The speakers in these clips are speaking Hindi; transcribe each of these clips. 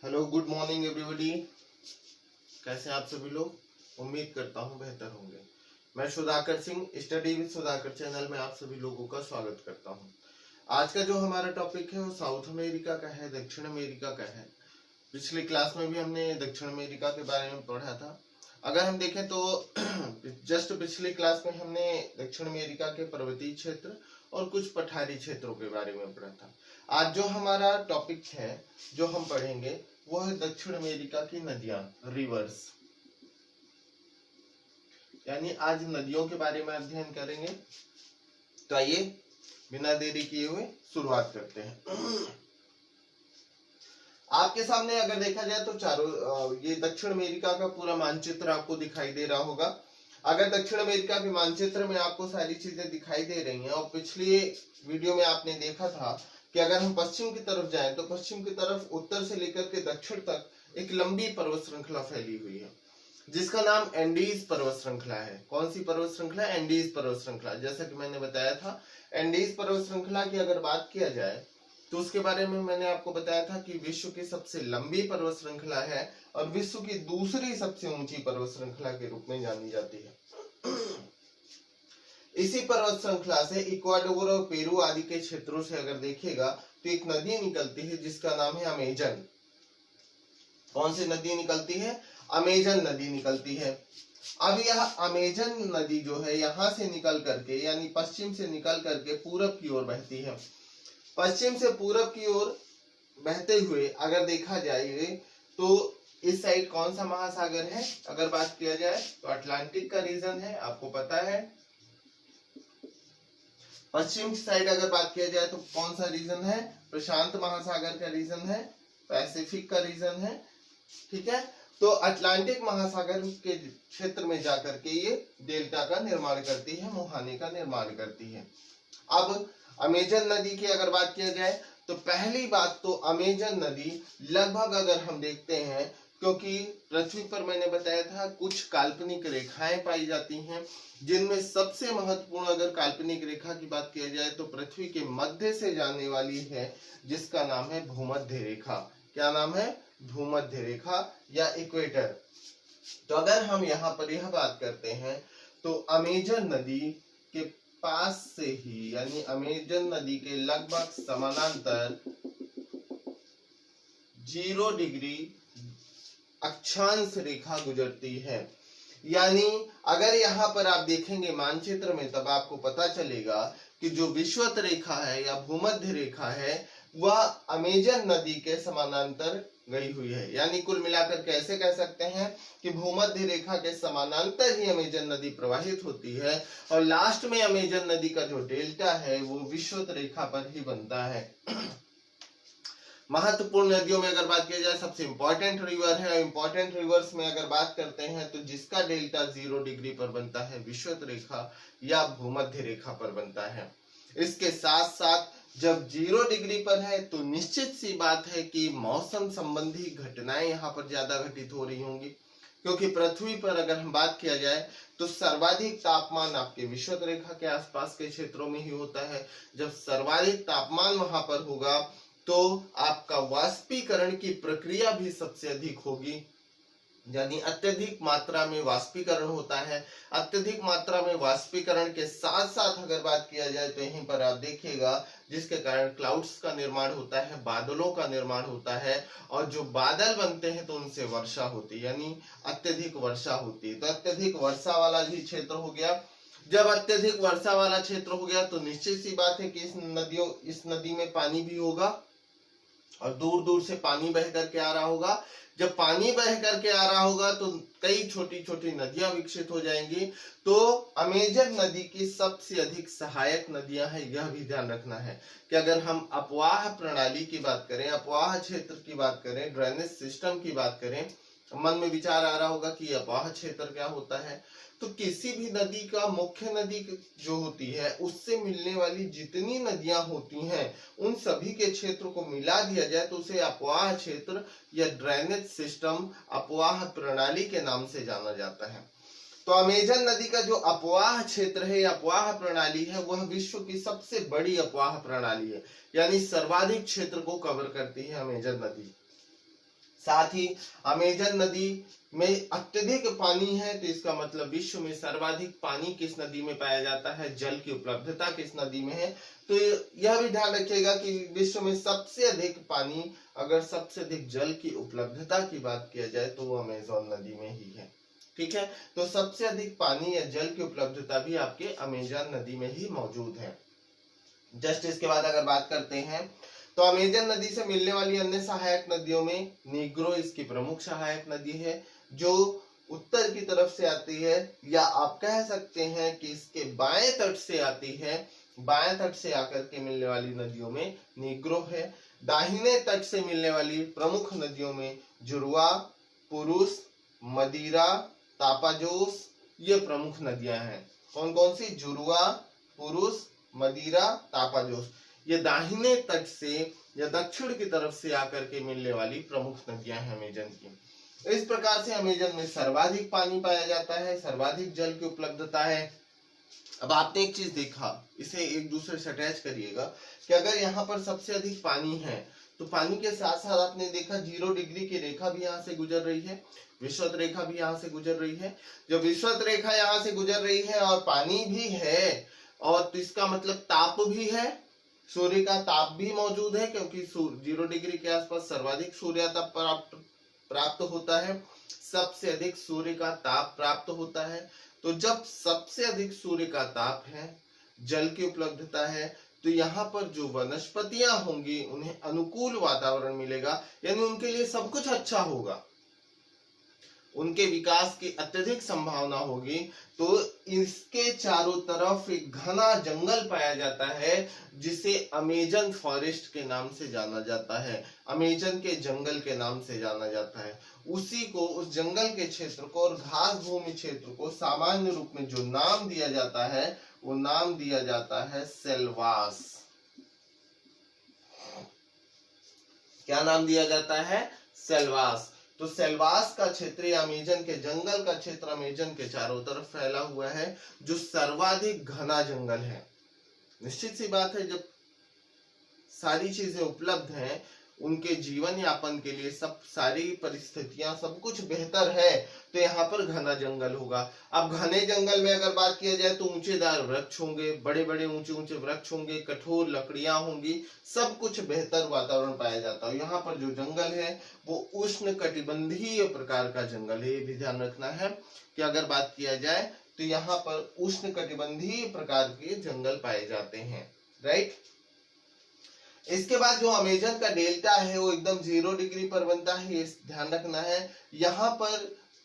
Hello, good morning everybody. कैसे हैं आप सभी लोग? उम्मीद करता हूं बेहतर होंगे। मैं Sudhakar Singh, study with Sudhakar channel में आप सभी लोगों का स्वागत करता हूं। आज का जो हमारा टॉपिक है वो साउथ अमेरिका का है, दक्षिण अमेरिका का है। पिछली क्लास में भी हमने दक्षिण अमेरिका के बारे में पढ़ा था। अगर हम देखें तो जस्ट पिछली क्लास में हमने दक्षिण अमेरिका के पर्वतीय क्षेत्र और कुछ पठारी क्षेत्रों के बारे में पढ़ा था। आज जो हमारा टॉपिक है जो हम पढ़ेंगे वो है दक्षिण अमेरिका की नदियां, रिवर्स। यानी आज नदियों के बारे में अध्ययन करेंगे। तो आइए बिना देरी किए हुए शुरुआत करते हैं। आपके सामने अगर देखा जाए तो चारों ये दक्षिण अमेरिका का पूरा मानचित्र आपको दिखाई दे रहा होगा। अगर दक्षिण अमेरिका के मानचित्र में आपको सारी चीजें दिखाई दे रही हैं और पिछली वीडियो में आपने देखा था कि अगर हम पश्चिम की तरफ जाएं तो पश्चिम की तरफ उत्तर से लेकर के दक्षिण तक एक लंबी पर्वत श्रृंखला फैली हुई है जिसका नाम एंडीज पर्वत श्रृंखला है। कौन सी पर्वत श्रृंखला? एंडीज पर्वत श्रृंखला। जैसा कि मैंने बताया था, एंडीज पर्वत श्रृंखला की अगर बात किया जाए तो उसके बारे में मैंने आपको बताया था कि विश्व की सबसे लंबी पर्वत श्रृंखला है और विश्व की दूसरी सबसे ऊंची पर्वत श्रृंखला के रूप में जानी जाती है। इसी पर्वत श्रृंखला से इक्वाडोर और पेरू आदि के क्षेत्रों से अगर देखिएगा तो एक नदी निकलती है जिसका नाम है अमेजन। कौन सी नदी निकलती है? अमेजन नदी निकलती है। अब यह अमेजन नदी जो है यहां से निकल करके यानी पश्चिम से निकल करके पूरब की ओर बहती है। पश्चिम से पूरब की ओर बहते हुए अगर देखा जाए तो इस साइड कौन सा महासागर है? अगर बात किया जाए तो अटलांटिक का रीजन है, आपको पता है। पश्चिम की साइड अगर बात किया जाए तो कौन सा रीजन है? प्रशांत महासागर का रीजन है, पैसिफिक का रीजन है। ठीक है, तो अटलांटिक महासागर के क्षेत्र में जाकर के ये डेल्टा का निर्माण करती है, मुहाने का निर्माण करती है। अब अमेजन नदी की अगर बात किया जाए तो पहली बात तो अमेजन नदी लगभग अगर हम देखते हैं, क्योंकि पृथ्वी पर मैंने बताया था कुछ काल्पनिक रेखाएं पाई जाती हैं जिनमें सबसे महत्वपूर्ण अगर काल्पनिक रेखा की बात किया जाए तो पृथ्वी के मध्य से जाने वाली है जिसका नाम है भूमध्य रेखा। क्या नाम है? भूमध्य रेखा या इक्वेटर। तो अगर हम यहाँ पर यह बात करते हैं तो अमेजन नदी के पास से ही यानी अमेजन नदी के लगभग समानांतर 0 डिग्री अक्षांश रेखा गुजरती है। यानी अगर यहाँ पर आप देखेंगे मानचित्र में तब आपको पता चलेगा कि जो विषुवत रेखा है या भूमध्य रेखा है वह अमेजन नदी के समानांतर गई हुई है। यानी कुल मिलाकर कैसे कह सकते हैं कि भूमध्य रेखा के समानांतर ही अमेजन नदी प्रवाहित होती है और लास्ट में अमेजन नदी का जो डेल्टा है वो विषुवत रेखा पर ही बनता है। महत्वपूर्ण नदियों में अगर बात की जाए सबसे इंपॉर्टेंट रिवर है। इंपॉर्टेंट रिवर्स में अगर बात करते हैं तो जिसका डेल्टा 0 डिग्री पर बनता है विषुवत रेखा या भूमध्य रेखा पर बनता है। इसके साथ साथ जब 0 डिग्री पर है तो निश्चित सी बात है कि मौसम संबंधी घटनाएं यहाँ पर ज्यादा घटित हो रही होंगी, क्योंकि पृथ्वी पर अगर हम बात किया जाए तो सर्वाधिक तापमान आपके विषुवत रेखा के आसपास के क्षेत्रों में ही होता है। जब सर्वाधिक तापमान वहां पर होगा तो आपका वाष्पीकरण की प्रक्रिया भी सबसे अधिक होगी, यानी अत्यधिक मात्रा में वाष्पीकरण होता है। अत्यधिक मात्रा में वाष्पीकरण के साथ साथ अगर बात किया जाए तो यहीं पर आप देखिएगा जिसके कारण क्लाउड्स का निर्माण होता है, बादलों का निर्माण होता है और जो बादल बनते हैं तो उनसे वर्षा होती है, यानी अत्यधिक वर्षा होती है। तो अत्यधिक वर्षा वाला भी क्षेत्र हो गया। जब अत्यधिक वर्षा वाला क्षेत्र हो गया तो निश्चित सी बात है कि इस नदी में पानी भी होगा और दूर दूर से पानी बह करके आ रहा होगा। जब पानी बह करके आ रहा होगा तो कई छोटी छोटी नदियां विकसित हो जाएंगी। तो अमेजन नदी की सबसे अधिक सहायक नदियां हैं, यह भी ध्यान रखना है कि अगर हम अपवाह प्रणाली की बात करें, अपवाह क्षेत्र की बात करें, ड्रेनेज सिस्टम की बात करें, मन में विचार आ रहा होगा कि अपवाह क्षेत्र क्या होता है। तो किसी भी नदी का मुख्य नदी जो होती है उससे मिलने वाली जितनी नदियां होती हैं उन सभी के क्षेत्र को मिला दिया जाए तो उसे अपवाह क्षेत्र या ड्रेनेज सिस्टम, अपवाह प्रणाली के नाम से जाना जाता है। तो अमेजन नदी का जो अपवाह क्षेत्र है, अपवाह प्रणाली है, वह विश्व की सबसे बड़ी अपवाह प्रणाली है, यानी सर्वाधिक क्षेत्र को कवर करती है अमेजन नदी। साथ ही अमेजन नदी में अत्यधिक पानी है, तो इसका मतलब विश्व में सर्वाधिक पानी किस नदी में पाया जाता है, जल की उपलब्धता किस नदी में है। तो यह भी ध्यान रखिएगा कि विश्व में सबसे अधिक पानी, अगर सबसे अधिक जल की उपलब्धता की बात किया जाए तो वो अमेजोन नदी में ही है। ठीक है, तो सबसे अधिक पानी या जल की उपलब्धता भी आपके अमेजन नदी में ही मौजूद है। जस्ट इसके बाद अगर बात करते हैं तो अमेजन नदी से मिलने वाली अन्य सहायक नदियों में नीग्रो इसकी प्रमुख सहायक नदी है, जो उत्तर की तरफ से आती है, या आप कह सकते हैं कि इसके बाएं तट से आती है। बाएं तट से आकर के मिलने वाली नदियों में नीग्रो है। दाहिने तट से मिलने वाली प्रमुख नदियों में जुड़वा, पुरुष, मदिरा, तापाजोस, ये प्रमुख नदियां हैं। कौन कौन सी? जुड़वा, पुरुष, मदिरा, तापाजोस। ये दाहिने तट से या दक्षिण की तरफ से आकर के मिलने वाली प्रमुख नदियां हैं अमेजन की। इस प्रकार से अमेजन में सर्वाधिक पानी पाया जाता है, सर्वाधिक जल की उपलब्धता है। अब आपने एक चीज देखा, इसे एक दूसरे से अटैच करिएगा कि अगर यहाँ पर सबसे अधिक पानी है तो पानी के साथ साथ आपने देखा 0 डिग्री की रेखा भी यहाँ से गुजर रही है, विषुवत रेखा भी यहाँ से गुजर रही है। जब विषुवत रेखा यहाँ से गुजर रही है और पानी भी है, और तो इसका मतलब ताप भी है, सूर्य का ताप भी मौजूद है, क्योंकि 0 डिग्री के आसपास सर्वाधिक सूर्यताप प्राप्त होता है, सबसे अधिक सूर्य का ताप प्राप्त होता है। तो जब सबसे अधिक सूर्य का ताप है, जल की उपलब्धता है, तो यहाँ पर जो वनस्पतियां होंगी उन्हें अनुकूल वातावरण मिलेगा, यानी उनके लिए सब कुछ अच्छा होगा, उनके विकास की अत्यधिक संभावना होगी। तो इसके चारों तरफ एक घना जंगल पाया जाता है, जिसे अमेजन फॉरेस्ट के नाम से जाना जाता है, अमेजन के जंगल के नाम से जाना जाता है। उसी को, उस जंगल के क्षेत्र को और घास भूमि क्षेत्र को सामान्य रूप में जो नाम दिया जाता है, वो नाम दिया जाता है सेल्वास। क्या नाम दिया जाता है? सेल्वास। तो सेल्वास का क्षेत्र या अमेजन के जंगल का क्षेत्र अमेजन के चारों तरफ फैला हुआ है, जो सर्वाधिक घना जंगल है। निश्चित सी बात है, जब सारी चीजें उपलब्ध हैं, उनके जीवन यापन के लिए सब सारी परिस्थितियां सब कुछ बेहतर है, तो यहाँ पर घना जंगल होगा। अब घने जंगल में अगर बात किया जाए तो ऊंचेदार वृक्ष होंगे, बड़े बड़े ऊंचे ऊंचे वृक्ष होंगे, कठोर लकड़ियां होंगी, सब कुछ बेहतर वातावरण पाया जाता है। यहाँ पर जो जंगल है वो उष्ण कटिबंधीय प्रकार का जंगल है। ये भी ध्यान रखना है कि अगर बात किया जाए तो यहाँ पर उष्ण कटिबंधीय प्रकार के जंगल पाए जाते हैं, राइट। इसके बाद जो अमेजन का डेल्टा है वो एकदम 0 डिग्री पर बनता है, ये ध्यान रखना है। यहाँ पर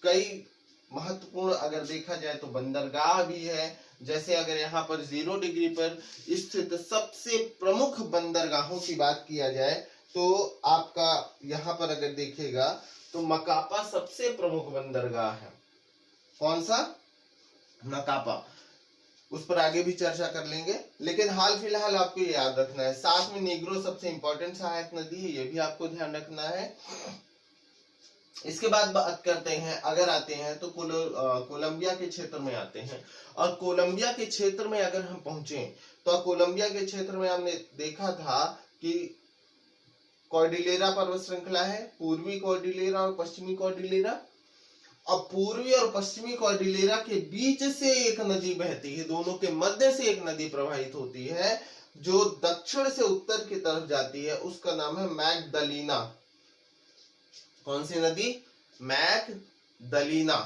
कई महत्वपूर्ण अगर देखा जाए तो बंदरगाह भी है। जैसे अगर यहाँ पर 0 डिग्री पर स्थित सबसे प्रमुख बंदरगाहों की बात किया जाए तो आपका यहाँ पर अगर देखिएगा तो मकापा सबसे प्रमुख बंदरगाह है। कौन सा? मकापा। उस पर आगे भी चर्चा कर लेंगे, लेकिन हाल फिलहाल आपको ये याद रखना है। साथ में नीग्रो सबसे इंपॉर्टेंट सहायक नदी है, ये भी आपको ध्यान रखना है। इसके बाद बात करते हैं, अगर आते हैं तो कोलंबिया के क्षेत्र में आते हैं। और कोलंबिया के क्षेत्र में अगर हम पहुंचे तो कोलंबिया के क्षेत्र में हमने देखा था कि कॉर्डिलेरा पर्वत श्रृंखला है, पूर्वी कॉर्डिलेरा और पश्चिमी कॉर्डिलेरा। अब पूर्वी और पश्चिमी कॉर्डिलेरा के बीच से एक नदी बहती है, दोनों के मध्य से एक नदी प्रवाहित होती है जो दक्षिण से उत्तर की तरफ जाती है, उसका नाम है मैगदलीना। कौन सी नदी? मैगदलीना।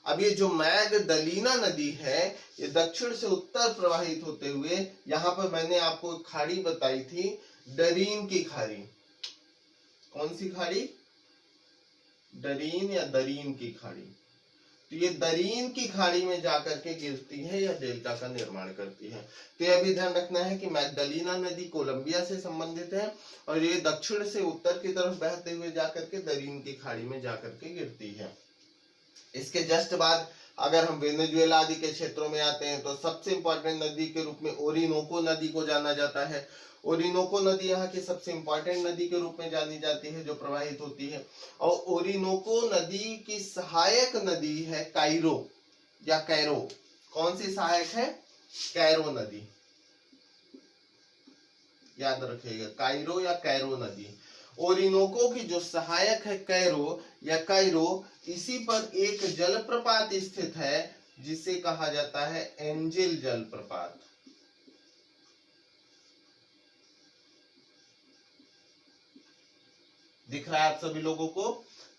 अब ये जो मैगदलीना नदी है ये दक्षिण से उत्तर प्रवाहित होते हुए, यहाँ पर मैंने आपको खाड़ी बताई थी, डरीन की खाड़ी। कौन सी खाड़ी? डरीन या दरीन की खाड़ी। तो ये दरीन की खाड़ी में जाकर के गिरती है या डेल्टा का निर्माण करती है। तो यह भी ध्यान रखना है कि मैगदलीना नदी कोलंबिया से संबंधित है और ये दक्षिण से उत्तर की तरफ बहते हुए जाकर के दरीन की खाड़ी में जाकर के गिरती है। इसके जस्ट बाद अगर हम वेनेजुएला आदि के क्षेत्रों में आते हैं तो सबसे इंपॉर्टेंट नदी के रूप में ओरिनोको नदी को जाना जाता है। ओरिनोको नदी यहाँ की सबसे इंपॉर्टेंट नदी के रूप में जानी जाती है जो प्रवाहित होती है। और ओरिनोको नदी की सहायक नदी है कायरो या कैरो। कौन सी सहायक है? कैरो नदी, याद रखिएगा, कायरो या कैरो नदी। ओरिनोको की जो सहायक है कैरो या कायरो, इसी पर एक जलप्रपात स्थित है जिसे कहा जाता है एंजिल जलप्रपात। दिख रहा है आप सभी लोगों को?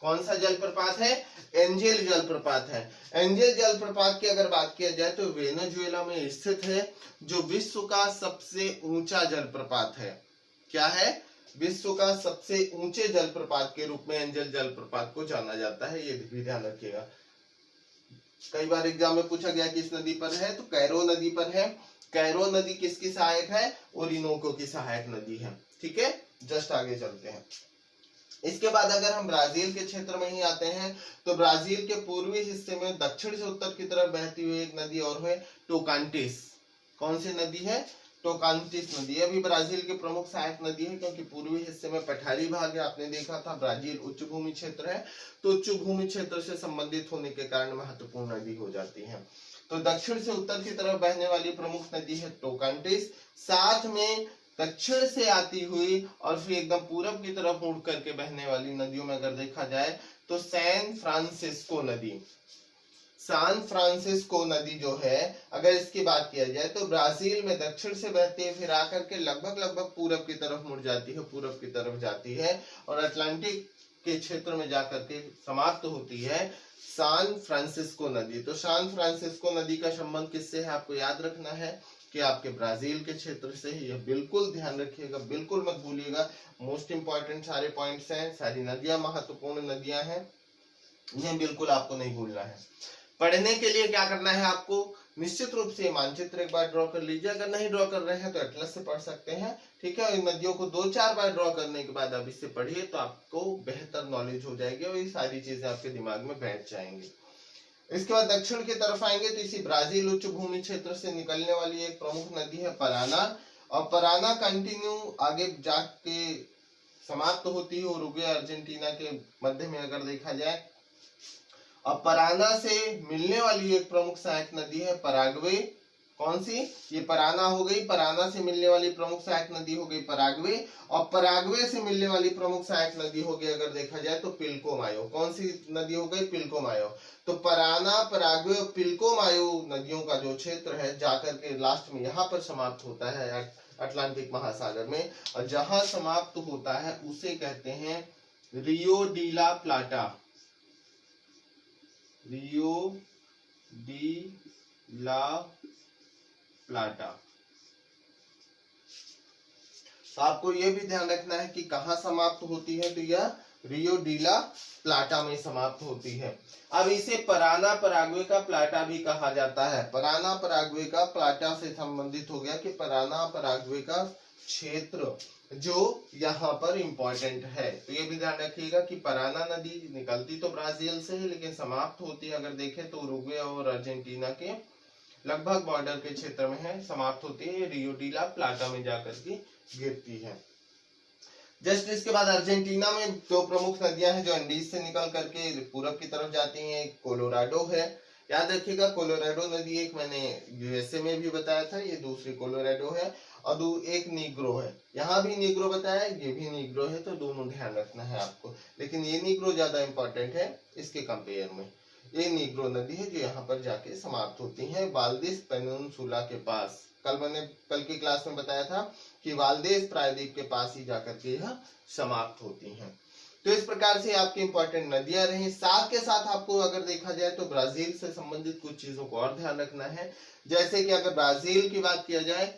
कौन सा जलप्रपात है? एंजिल जलप्रपात है। एंजिल जलप्रपात की अगर बात किया जाए तो वेनेजुएला में स्थित है, जो विश्व का सबसे ऊंचा जलप्रपात है। क्या है? विश्व का सबसे ऊंचे जलप्रपात के रूप में एंजिल जलप्रपात को जाना जाता है, ये भी ध्यान रखिएगा। कई बार एग्जाम में पूछा गया किस नदी पर है, तो कैरो नदी पर है। कैरो नदी किसकी सहायक है? ओरिनोको की सहायक नदी है। ठीक है, जस्ट आगे चलते हैं। इसके बाद अगर हम ब्राजील के क्षेत्र में ही आते हैं, तो ब्राजील के पूर्वी हिस्से में दक्षिण से उत्तर की तरफ बहती हुई एक नदी और है टोकांटिस। कौन सी नदी है? टोकांटिस नदी। अभी ब्राजील की प्रमुख सहायक नदी है, क्योंकि पूर्वी हिस्से में पठारी भाग है। आपने देखा था ब्राजील उच्च भूमि क्षेत्र है, तो उच्च भूमि क्षेत्र से संबंधित होने के कारण महत्वपूर्ण नदी हो जाती है। तो दक्षिण से उत्तर की तरफ बहने वाली प्रमुख नदी है टोकांटिस। साथ में दक्षिण से आती हुई और फिर एकदम पूरब की तरफ मुड़ करके बहने वाली नदियों में अगर देखा जाए तो सैन फ्रांसिस्को नदी। सैन फ्रांसिस्को नदी जो है, अगर इसकी बात किया जाए तो ब्राजील में दक्षिण से बहती है, फिर आकर के लगभग पूरब की तरफ मुड़ जाती है, पूरब की तरफ जाती है और अटलांटिक के क्षेत्र में जाकर के समाप्त होती है सैन फ्रांसिस्को नदी। तो सैन फ्रांसिस्को नदी का संबंध किससे है आपको याद रखना है कि आपके ब्राजील के क्षेत्र से ही। यह बिल्कुल ध्यान रखिएगा, बिल्कुल मत भूलिएगा। मोस्ट इंपॉर्टेंट सारे पॉइंट्स हैं, सारी नदियां महत्वपूर्ण नदियां हैं, इन्हें बिल्कुल आपको नहीं भूलना है। पढ़ने के लिए क्या करना है आपको? निश्चित रूप से मानचित्र एक बार ड्रॉ कर लीजिए। अगर नहीं ड्रॉ कर रहे हैं तो एटलस से पढ़ सकते हैं। ठीक है, इन नदियों को 2-4 बार ड्रॉ करने के बाद आप इससे पढ़िए तो आपको बेहतर नॉलेज हो जाएगी और ये सारी चीजें आपके दिमाग में बैठ जाएंगी। इसके बाद दक्षिण की तरफ आएंगे तो इसी ब्राजील उच्च भूमि क्षेत्र से निकलने वाली एक प्रमुख नदी है पराना, और पराना कंटिन्यू आगे जाके समाप्त होती है उरुग्वे अर्जेंटीना के मध्य में अगर देखा जाए। अब पराना से मिलने वाली एक प्रमुख सहायक नदी है पराग्वे। कौन सी? ये पराना हो गई, पराना से मिलने वाली प्रमुख सहायक नदी हो गई पराग्वे, और पराग्वे से मिलने वाली प्रमुख सहायक नदी हो गई अगर देखा जाए तो पिल्कोमायो। कौन सी नदी हो गई? पिल्कोमायो। तो पराना, पराग्वे और पिल्कोमायो नदियों का जो क्षेत्र है जाकर के लास्ट में यहाँ पर समाप्त होता है अटलांटिक महासागर में, और जहां समाप्त होता है उसे कहते हैं रियो डी ला प्लाटा। रियो डी ला प्लाटा। तो आपको यह भी ध्यान रखना है कि कहां समाप्त होती है, तो यह रियो डी ला प्लाटा में समाप्त होती है। अब इसे पराना पराग्वे का प्लाटा भी कहा जाता है। पराना पराग्वे का प्लाटा से संबंधित हो गया कि पराना पराग्वे का क्षेत्र जो यहाँ पर इंपॉर्टेंट है। तो ये भी ध्यान रखिएगा कि पराना नदी निकलती तो ब्राजील से है, लेकिन समाप्त होती है अगर देखें तो उरुग्वे और अर्जेंटीना के लगभग बॉर्डर के क्षेत्र में है, समाप्त होती है रियो डी ला प्लाटा में जाकर के गिरती है। जस्ट इसके बाद अर्जेंटीना में 2 प्रमुख नदियां हैं जो अंडीज से निकल करके पूरब की तरफ जाती हैं। कोलोराडो है, याद रखिएगा कोलोराडो नदी एक मैंने यूएसए में भी बताया था, ये दूसरी कोलोराडो है, और एक नीग्रो है। यहाँ भी नीग्रो बताया, ये भी नीग्रो है, तो दोनों ध्यान रखना है आपको। लेकिन ये नीग्रो ज्यादा इंपॉर्टेंट है इसके कंपेयर में। ये नीग्रो नदी है जो यहाँ पर जाके समाप्त होती है वाल्देस पेनिनसुला के पास। कल की क्लास में बताया था कि वाल्देस प्रायद्वीप के पास ही जाकर के यह समाप्त होती हैं। तो इस प्रकार से आपकी इंपॉर्टेंट नदियां रही। साथ के साथ आपको अगर देखा जाए तो ब्राजील से संबंधित कुछ चीजों को और ध्यान रखना है। जैसे कि अगर ब्राजील की बात किया जाए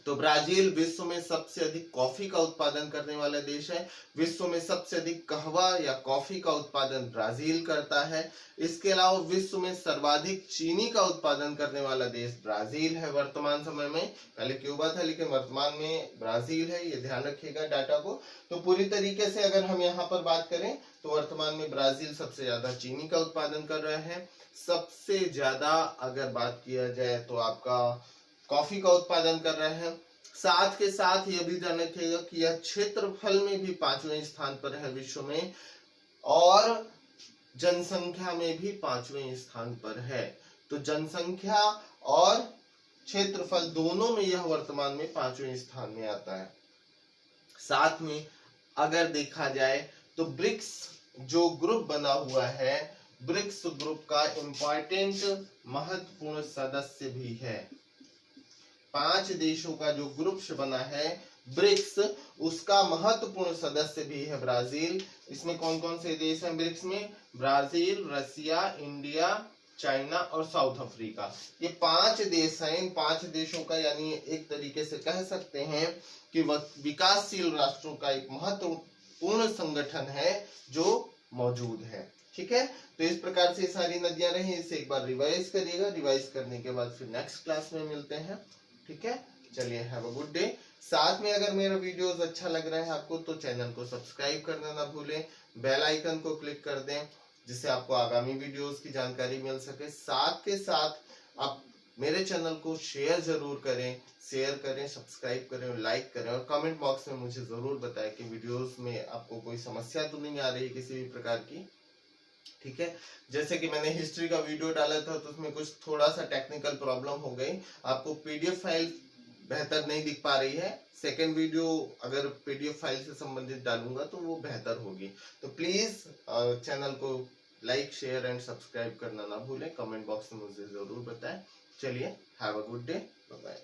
तो ब्राजील विश्व में सबसे अधिक कॉफी का उत्पादन करने वाला देश है। विश्व में सबसे अधिक कहवा या कॉफी का उत्पादन ब्राजील करता है। इसके अलावा विश्व में सर्वाधिक चीनी का उत्पादन करने वाला देश ब्राजील है वर्तमान समय में। पहले क्यूबा था लेकिन वर्तमान में ब्राजील है, ये ध्यान रखिएगा डाटा को। तो पूरी तरीके से अगर हम यहाँ पर बात करें तो वर्तमान में ब्राजील सबसे ज्यादा चीनी का उत्पादन कर रहा है। सबसे ज्यादा अगर बात किया जाए तो आपका कॉफी का उत्पादन कर रहे हैं। साथ के साथ यह भी ध्यान रखिएगा कि यह क्षेत्रफल में भी 5वें स्थान पर है विश्व में, और जनसंख्या में भी 5वें स्थान पर है। तो जनसंख्या और क्षेत्रफल दोनों में यह वर्तमान में 5वें स्थान में आता है। साथ में अगर देखा जाए तो ब्रिक्स जो ग्रुप बना हुआ है, ब्रिक्स ग्रुप का इम्पोर्टेंट महत्वपूर्ण सदस्य भी है। 5 देशों का जो ग्रुप बना है ब्रिक्स, उसका महत्वपूर्ण सदस्य भी है ब्राजील। इसमें कौन कौन से देश हैं ब्रिक्स में? ब्राजील, रसिया, इंडिया, चाइना और साउथ अफ्रीका। ये 5 देश हैं। इन 5 देशों का यानी एक तरीके से कह सकते हैं कि विकासशील राष्ट्रों का एक महत्वपूर्ण संगठन है जो मौजूद है। ठीक है, तो इस प्रकार से सारी नदियां रही। इसे एक बार रिवाइज करिएगा। रिवाइज करने के बाद फिर नेक्स्ट क्लास में मिलते हैं। ठीक है, चलिए, हैव अ गुड डे। साथ में अगर मेरा वीडियोस अच्छा लग रहा है आपको तो चैनल को सब्सक्राइब करना ना भूलें, बेल आइकन को क्लिक कर दें जिससे आपको आगामी वीडियोस की जानकारी मिल सके। साथ के साथ आप मेरे चैनल को शेयर जरूर करें, सब्सक्राइब करें और लाइक करें, और कमेंट बॉक्स में मुझे जरूर बताएं कि वीडियोस में आपको कोई समस्या तो नहीं आ रही किसी भी प्रकार की। ठीक है, जैसे कि मैंने हिस्ट्री का वीडियो डाला था तो उसमें कुछ थोड़ा सा टेक्निकल प्रॉब्लम हो गई, आपको पीडीएफ फाइल बेहतर नहीं दिख पा रही है। सेकेंड वीडियो अगर पीडीएफ फाइल से संबंधित डालूंगा तो वो बेहतर होगी। तो प्लीज चैनल को लाइक, शेयर एंड सब्सक्राइब करना ना भूलें। कमेंट बॉक्स में मुझे जरूर बताएं। चलिए, have a good day, bye bye.